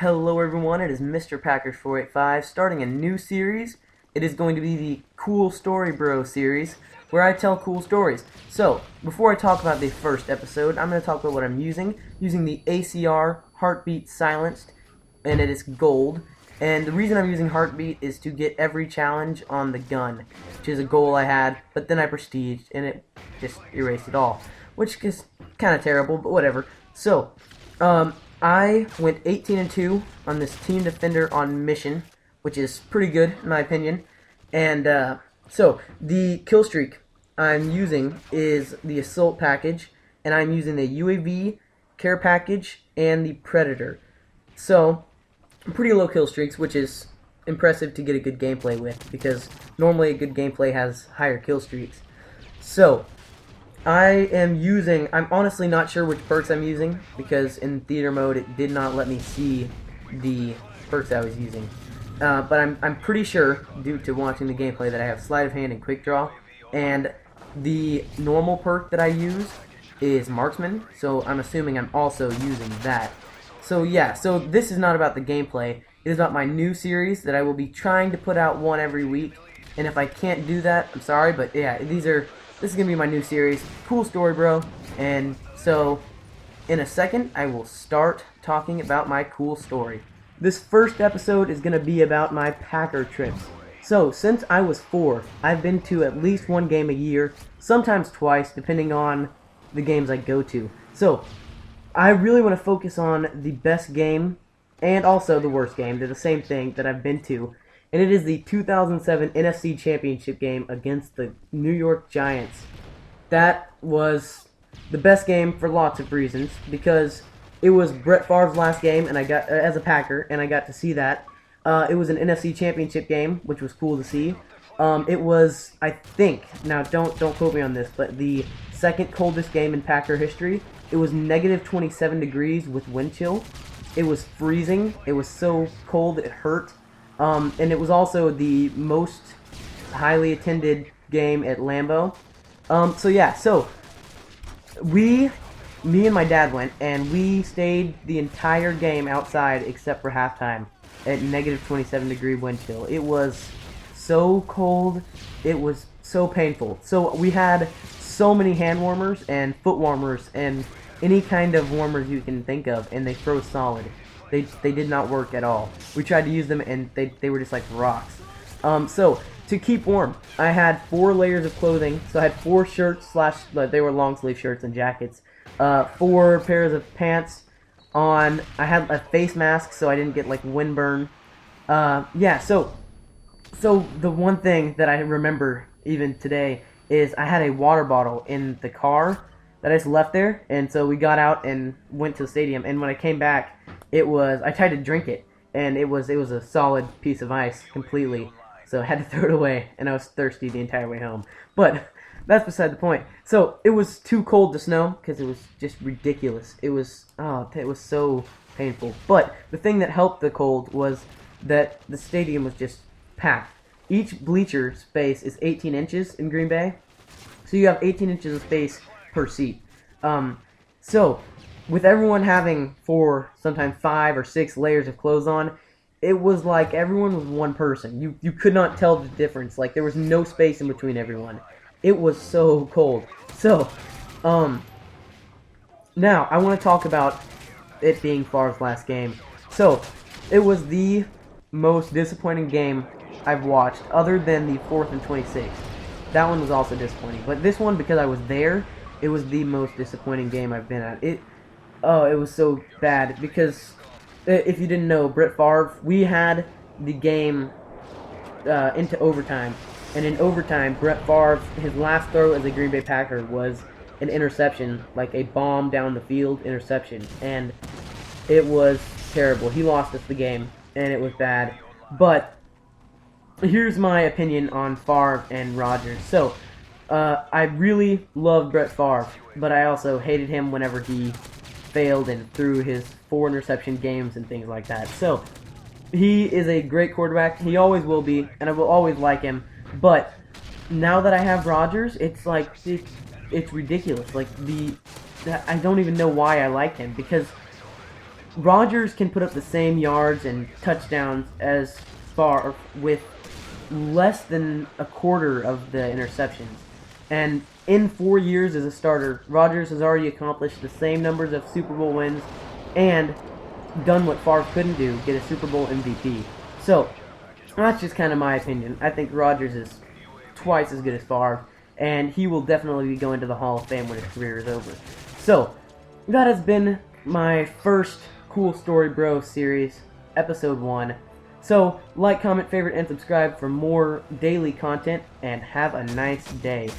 Hello everyone, it is Mr. Packers485 starting a new series. It is going to be the Cool Story Bro series where I tell cool stories. So, before I talk about the first episode, I'm going to talk about what I'm using the ACR Heartbeat Silenced, and it is gold. And the reason I'm using Heartbeat is to get every challenge on the gun, which is a goal I had, but then I prestiged and it just erased it all, which is kind of terrible, but whatever. So, I went 18-2 on this Team Defender on Mission, which is pretty good in my opinion. And so the kill streak I'm using is the Assault package, and I'm using the UAV Care package and the Predator. So pretty low kill streaks, which is impressive to get a good gameplay with, because normally a good gameplay has higher kill streaks. So I'm honestly not sure which perks I'm using, because in theater mode it did not let me see the perks I was using. But I'm pretty sure, due to watching the gameplay, that I have Sleight of Hand and Quick Draw, and the normal perk that I use is Marksman, so I'm assuming I'm also using that. So yeah, so this is not about the gameplay, it is about my new series that I will be trying to put out one every week, and if I can't do that, I'm sorry, but yeah, this is going to be my new series, Cool Story Bro, and so in a second I will start talking about my cool story. This first episode is going to be about my Packer trips. So, since I was 4, I've been to at least one game a year, sometimes twice, depending on the games I go to. So, I really want to focus on the best game, and also the worst game, they're the same thing, that I've been to. And it is the 2007 NFC Championship game against the New York Giants. That was the best game for lots of reasons, because it was Brett Favre's last game, and I got as a Packer, and I got to see that. It was an NFC Championship game, which was cool to see. It was, I think, now don't quote me on this, but the second coldest game in Packer history. It was negative 27 degrees with wind chill. It was freezing. It was so cold it hurt. And it was also the most highly attended game at Lambeau. So yeah, so me and my dad went, and we stayed the entire game outside except for halftime at negative 27 degree wind chill. It was so cold, it was so painful. So we had so many hand warmers and foot warmers and any kind of warmers you can think of, and they froze solid. They did not work at all. We tried to use them, and they were just like rocks. So to keep warm, I had 4 layers of clothing. So I had 4 shirts they were long sleeve shirts and jackets. 4 pairs of pants on. I had a face mask so I didn't get like windburn. Yeah. So the one thing that I remember even today is I had a water bottle in the car that I just left there, and so we got out and went to the stadium, and when I came back, I tried to drink it, and it was a solid piece of ice completely, so I had to throw it away, and I was thirsty the entire way home. But that's beside the point. So it was too cold to snow, because it was just ridiculous. It was so painful. But the thing that helped the cold was that the stadium was just packed. Each bleacher space is 18 inches in Green Bay, so you have 18 inches of space per seat. So with everyone having 4, sometimes 5 or 6 layers of clothes on, it was like everyone was one person. You could not tell the difference. Like, there was no space in between everyone. It was so cold. So, now I want to talk about it being Favre's last game. So, it was the most disappointing game I've watched, other than the 4th and 26th. That one was also disappointing. But this one, because I was there, it was the most disappointing game I've been at. It was so bad, because if you didn't know, Brett Favre, we had the game into overtime, and in overtime, Brett Favre, his last throw as a Green Bay Packer was an interception, like a bomb down the field interception, and it was terrible. He lost us the game, and it was bad. But here's my opinion on Favre and Rodgers. So, I really loved Brett Favre, but I also hated him whenever he failed and threw his 4 interception games and things like that. So, he is a great quarterback. He always will be, and I will always like him. But now that I have Rodgers, it's like it's ridiculous. Like I don't even know why I like him, because Rodgers can put up the same yards and touchdowns as far with less than a quarter of the interceptions. And in 4 years as a starter, Rodgers has already accomplished the same numbers of Super Bowl wins and done what Favre couldn't do, get a Super Bowl MVP. So, that's just kind of my opinion. I think Rodgers is twice as good as Favre, and he will definitely be going to the Hall of Fame when his career is over. So, that has been my first Cool Story Bro series, episode 1. So, like, comment, favorite, and subscribe for more daily content, and have a nice day.